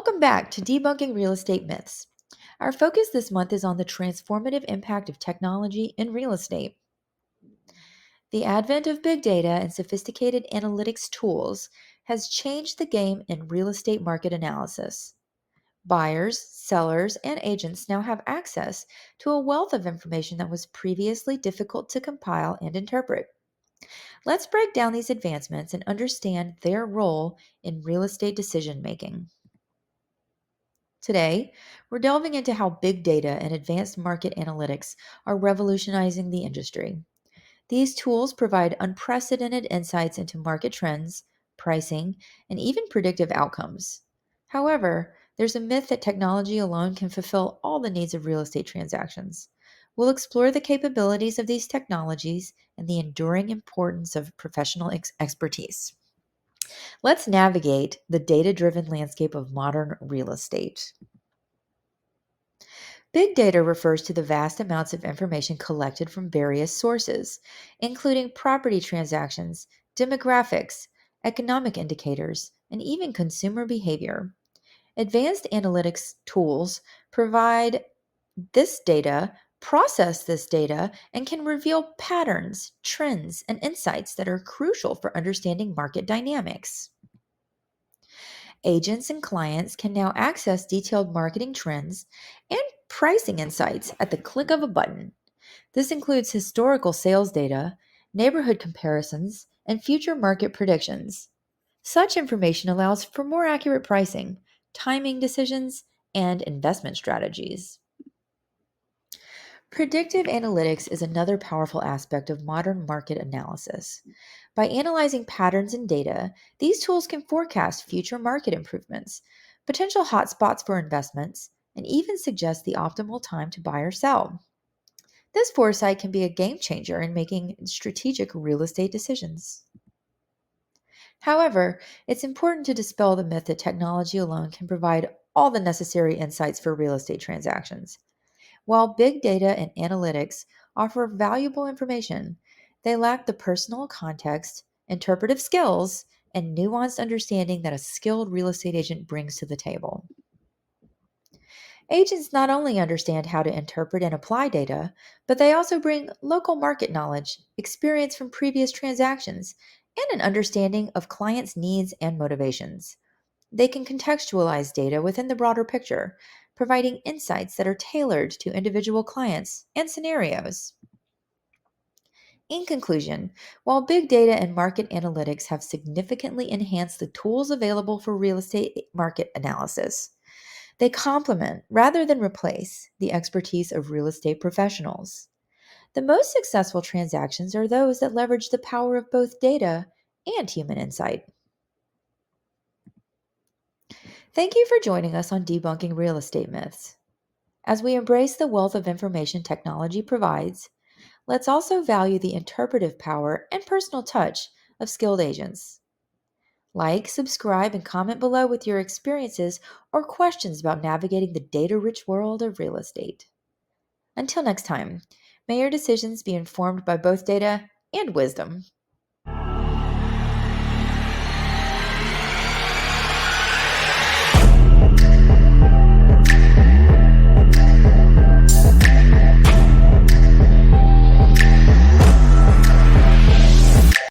Welcome back to Debunking Real Estate Myths. Our focus this month is on the transformative impact of technology in real estate. The advent of big data and sophisticated analytics tools has changed the game in real estate market analysis. Buyers, sellers, and agents now have access to a wealth of information that was previously difficult to compile and interpret. Let's break down these advancements and understand their role in real estate decision making. Today, we're delving into how big data and advanced market analytics are revolutionizing the industry. These tools provide unprecedented insights into market trends, pricing, and even predictive outcomes. However, there's a myth that technology alone can fulfill all the needs of real estate transactions. We'll explore the capabilities of these technologies and the enduring importance of professional expertise. Let's navigate the data driven landscape of modern real estate. Big data refers to the vast amounts of information collected from various sources, including property transactions, demographics, economic indicators, and even consumer behavior. Advanced analytics tools provide this data, process this data, and can reveal patterns, trends, and insights that are crucial for understanding market dynamics. Agents and clients can now access detailed marketing trends and pricing insights at the click of a button. This includes historical sales data, neighborhood comparisons, and future market predictions. Such information allows for more accurate pricing, timing decisions, and investment strategies. Predictive analytics is another powerful aspect of modern market analysis. By analyzing patterns in data, these tools can forecast future market improvements, potential hotspots for investments, and even suggest the optimal time to buy or sell. This foresight can be a game changer in making strategic real estate decisions. However, it's important to dispel the myth that technology alone can provide all the necessary insights for real estate transactions. While big data and analytics offer valuable information, they lack the personal context, interpretive skills, and nuanced understanding that a skilled real estate agent brings to the table. Agents not only understand how to interpret and apply data, but they also bring local market knowledge, experience from previous transactions, and an understanding of clients' needs and motivations. They can contextualize data within the broader picture, providing insights that are tailored to individual clients and scenarios. In conclusion, while big data and market analytics have significantly enhanced the tools available for real estate market analysis, they complement rather than replace the expertise of real estate professionals. The most successful transactions are those that leverage the power of both data and human insight. Thank you for joining us on Debunking Real Estate Myths. As we embrace the wealth of information technology provides, let's also value the interpretive power and personal touch of skilled agents. Like, subscribe, and comment below with your experiences or questions about navigating the data rich world of real estate. Until next time, may your decisions be informed by both data and wisdom.